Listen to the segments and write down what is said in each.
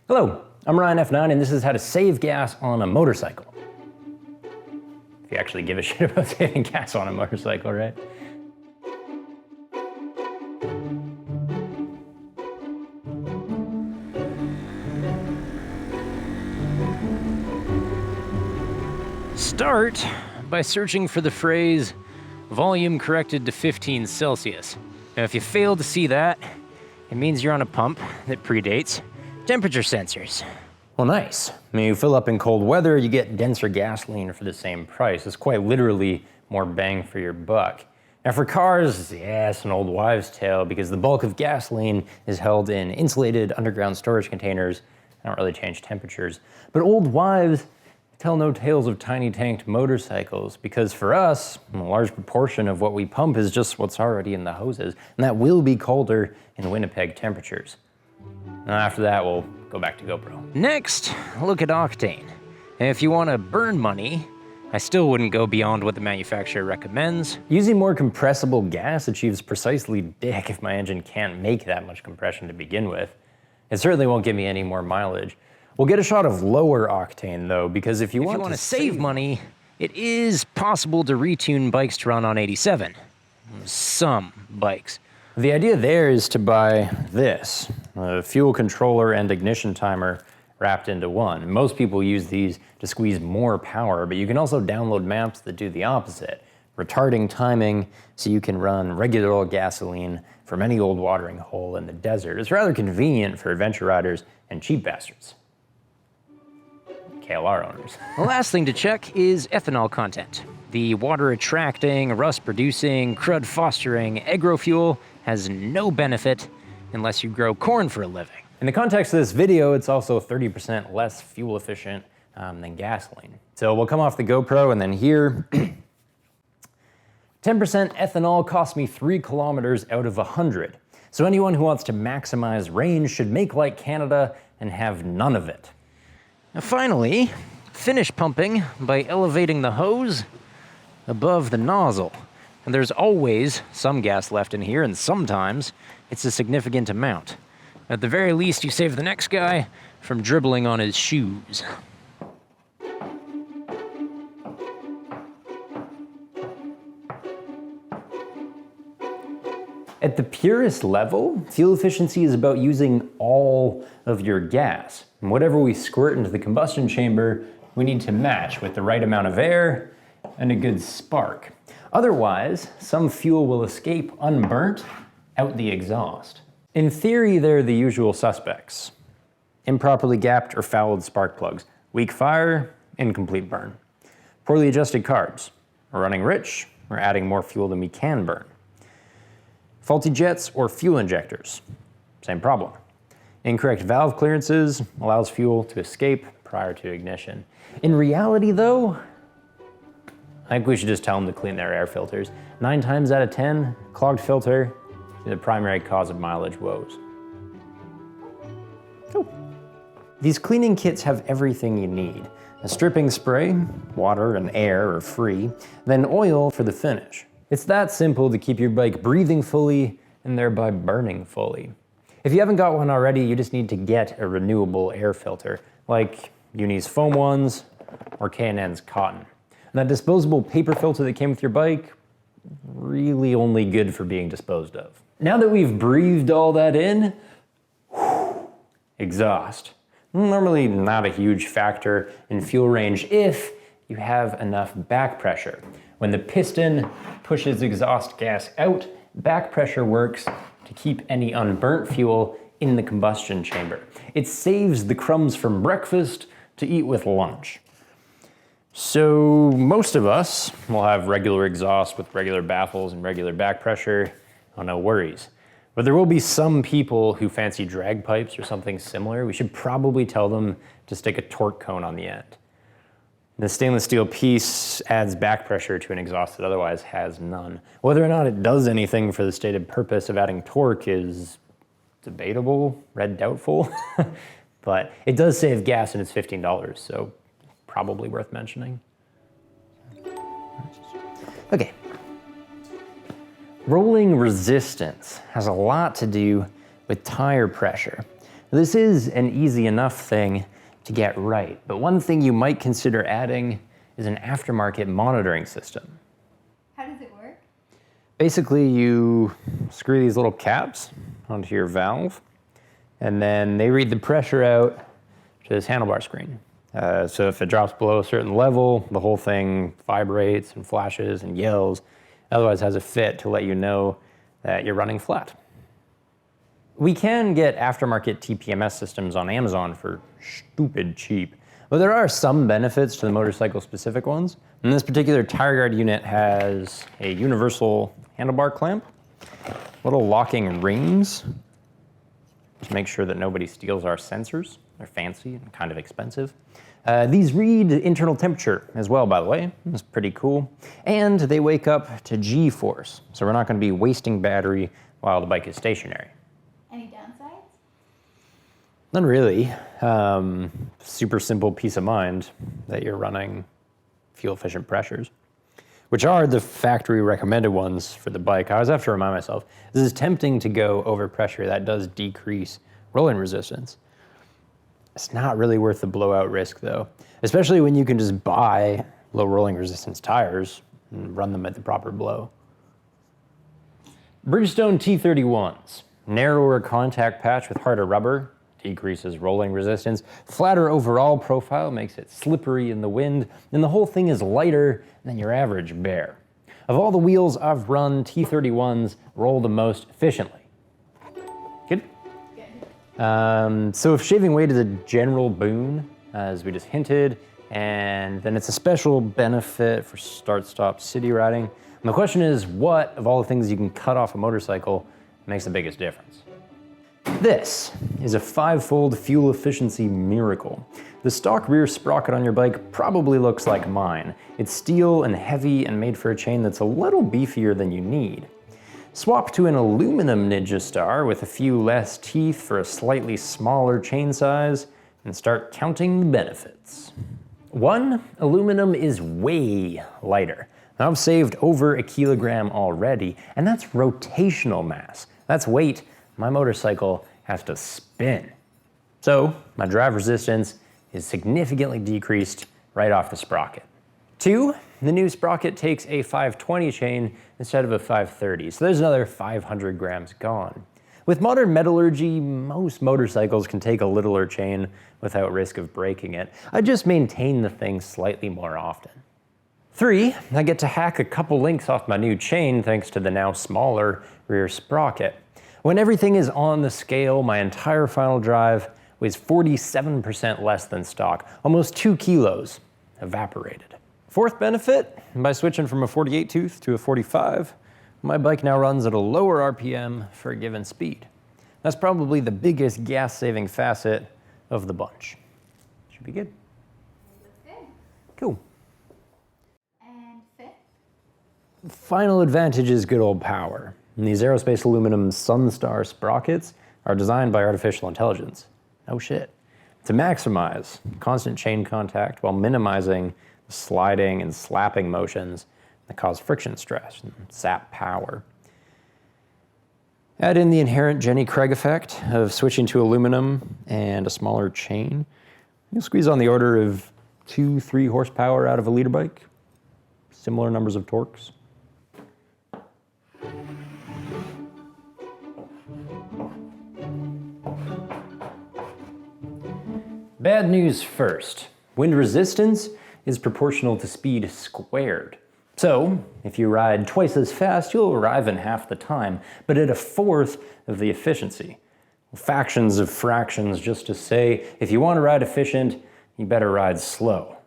Hello, I'm Ryan F9 and this is how to save gas on a motorcycle. If you actually give a shit about saving gas on a motorcycle, right? Start by searching for the phrase volume corrected to 15 Celsius. Now if you fail to see that, it means you're on a pump that predates temperature sensors. Well, nice. When you fill up in cold weather, you get denser gasoline for the same price. It's quite literally more bang for your buck. Now for cars, yeah, it's an old wives' tale because the bulk of gasoline is held in insulated underground storage containers. They don't really change temperatures. But old wives tell no tales of tiny tanked motorcycles because for us, a large proportion of what we pump is just what's already in the hoses, and that will be colder in Winnipeg temperatures. And after that, we'll go back to GoPro. Next, look at Octane. And if you want to burn money, I still wouldn't go beyond what the manufacturer recommends. Using more compressible gas achieves precisely dick if my engine can't make that much compression to begin with. It certainly won't give me any more mileage. We'll get a shot of lower octane though, because if you want to save money, it is possible to retune bikes to run on 87. Some bikes. The idea there is to buy this, a fuel controller and ignition timer wrapped into one. Most people use these to squeeze more power, but you can also download maps that do the opposite, retarding timing so you can run regular old gasoline from any old watering hole in the desert. It's rather convenient for adventure riders and cheap bastards. KLR owners. The last thing to check is ethanol content. The water-attracting, rust-producing, crud-fostering agro-fuel has no benefit unless you grow corn for a living. In the context of this video, it's also 30% less fuel efficient than gasoline. So we'll come off the GoPro and then here, 10% ethanol cost me 3 kilometers out of 100. So anyone who wants to maximize range should make like Canada and have none of it. Now finally, finish pumping by elevating the hose above the nozzle. And there's always some gas left in here, and sometimes it's a significant amount. At the very least, you save the next guy from dribbling on his shoes. At the purest level, fuel efficiency is about using all of your gas. And whatever we squirt into the combustion chamber, we need to match with the right amount of air and a good spark. Otherwise, some fuel will escape unburnt out the exhaust. In theory, they're the usual suspects. Improperly gapped or fouled spark plugs, weak fire, incomplete burn. Poorly adjusted carbs, we're running rich, we're adding more fuel than we can burn. Faulty jets or fuel injectors, same problem. Incorrect valve clearances allows fuel to escape prior to ignition. In reality though, I think we should just tell them to clean their air filters. 9 times out of 10, clogged filter is the primary cause of mileage woes. Cool. These cleaning kits have everything you need. A stripping spray, water and air are free, then oil for the finish. It's that simple to keep your bike breathing fully and thereby burning fully. If you haven't got one already, you just need to get a renewable air filter, like Uni's foam ones or K&N's cotton. And that disposable paper filter that came with your bike, really only good for being disposed of. Now that we've breathed all that in, exhaust. Normally not a huge factor in fuel range if you have enough back pressure. When the piston pushes exhaust gas out, back pressure works to keep any unburnt fuel in the combustion chamber. It saves the crumbs from breakfast to eat with lunch. So most of us will have regular exhaust with regular baffles and regular back pressure, no worries. But there will be some people who fancy drag pipes or something similar. We should probably tell them to stick a torque cone on the end. The stainless steel piece adds back pressure to an exhaust that otherwise has none. Whether or not it does anything for the stated purpose of adding torque is debatable, red doubtful, but it does save gas and it's $15, so probably worth mentioning. Okay. Rolling resistance has a lot to do with tire pressure. This is an easy enough thing to get right, but one thing you might consider adding is an aftermarket monitoring system. How does it work? Basically, you screw these little caps onto your valve, and then they read the pressure out to this handlebar screen. So if it drops below a certain level, the whole thing vibrates and flashes and yells. Otherwise, it has a fit to let you know that you're running flat. We can get aftermarket TPMS systems on Amazon for stupid cheap, but there are some benefits to the motorcycle-specific ones. And this particular tire guard unit has a universal handlebar clamp, little locking rings to make sure that nobody steals our sensors. They're fancy and kind of expensive. These read internal temperature as well, by the way. It's pretty cool. And they wake up to G-force, so we're not going to be wasting battery while the bike is stationary. Any downsides? None really. Super simple peace of mind that you're running fuel-efficient pressures, which are the factory recommended ones for the bike. I always have to remind myself, this is tempting to go over pressure. That does decrease rolling resistance. It's not really worth the blowout risk though, especially when you can just buy low rolling resistance tires and run them at the proper blow. Bridgestone T31s. Narrower contact patch with harder rubber, decreases rolling resistance. Flatter overall profile makes it slippery in the wind, and the whole thing is lighter than your average bear. Of all the wheels I've run, T31s roll the most efficiently. Good? So if shaving weight is a general boon, as we just hinted, and then it's a special benefit for start-stop city riding, and the question is, what of all the things you can cut off a motorcycle makes the biggest difference? This is a 5-fold fuel efficiency miracle. The stock rear sprocket on your bike probably looks like mine. It's steel and heavy and made for a chain that's a little beefier than you need. Swap to an aluminum Ninja Star with a few less teeth for a slightly smaller chain size and start counting the benefits. 1, aluminum is way lighter. I've saved over a kilogram already, and that's rotational mass. That's weight my motorcycle has to spin. So my drive resistance is significantly decreased right off the sprocket. 2, the new sprocket takes a 520 chain instead of a 530, so there's another 500 grams gone. With modern metallurgy, most motorcycles can take a littler chain without risk of breaking it. I just maintain the thing slightly more often. 3, I get to hack a couple links off my new chain thanks to the now smaller rear sprocket. When everything is on the scale, my entire final drive weighs 47% less than stock, almost 2 kilos evaporated. 4th benefit, by switching from a 48 tooth to a 45, my bike now runs at a lower RPM for a given speed. That's probably the biggest gas-saving facet of the bunch. Should be good. Looks good. Cool. And 5th? Final advantage is good old power. And these aerospace aluminum Sunstar sprockets are designed by artificial intelligence. No shit. To maximize constant chain contact while minimizing the sliding and slapping motions that cause friction stress and sap power. Add in the inherent Jenny Craig effect of switching to aluminum and a smaller chain. You'll squeeze on the order of 2-3 horsepower out of a liter bike. Similar numbers of torques. Bad news first. Wind resistance is proportional to speed squared. So, if you ride twice as fast, you'll arrive in half the time, but at a 1/4 of the efficiency. Factions of fractions just to say, if you want to ride efficient, you better ride slow.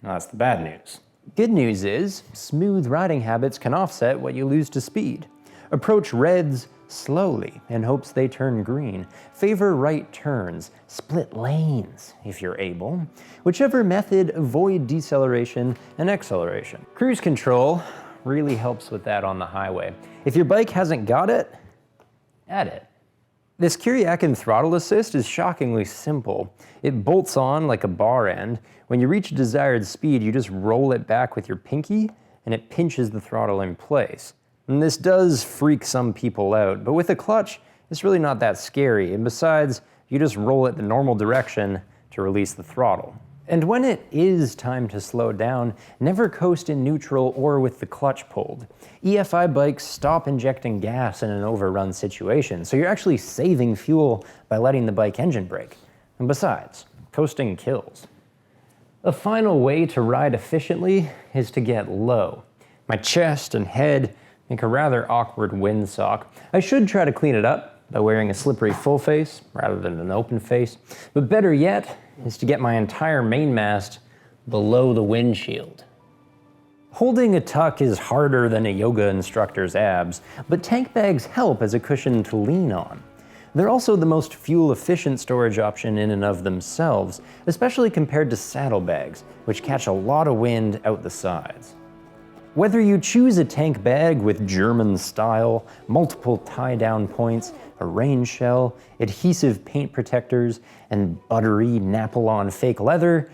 Now, that's the bad news. Good news is, smooth riding habits can offset what you lose to speed. Approach reds slowly in hopes they turn green. Favor right turns, split lanes if you're able. Whichever method, avoid deceleration and acceleration. Cruise control really helps with that on the highway. If your bike hasn't got it, add it. This Kuryakin throttle assist is shockingly simple. It bolts on like a bar end. When you reach a desired speed, you just roll it back with your pinky and it pinches the throttle in place. And this does freak some people out, but with a clutch, it's really not that scary. And besides, You just roll it the normal direction to release the throttle. And when it is time to slow down, never coast in neutral or with the clutch pulled. EFI bikes stop injecting gas in an overrun situation, so you're actually saving fuel by letting the bike engine brake. And besides, coasting kills. A final way to ride efficiently is to get low. My chest and head make a rather awkward windsock. I should try to clean it up by wearing a slippery full face rather than an open face, but better yet is to get my entire mainmast below the windshield. Holding a tuck is harder than a yoga instructor's abs, but tank bags help as a cushion to lean on. They're also the most fuel-efficient storage option in and of themselves, especially compared to saddlebags, which catch a lot of wind out the sides. Whether you choose a tank bag with German style, multiple tie-down points, a rain shell, adhesive paint protectors, and buttery Napolon fake leather,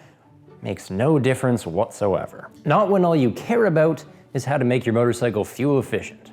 makes no difference whatsoever. Not when all you care about is how to make your motorcycle fuel efficient.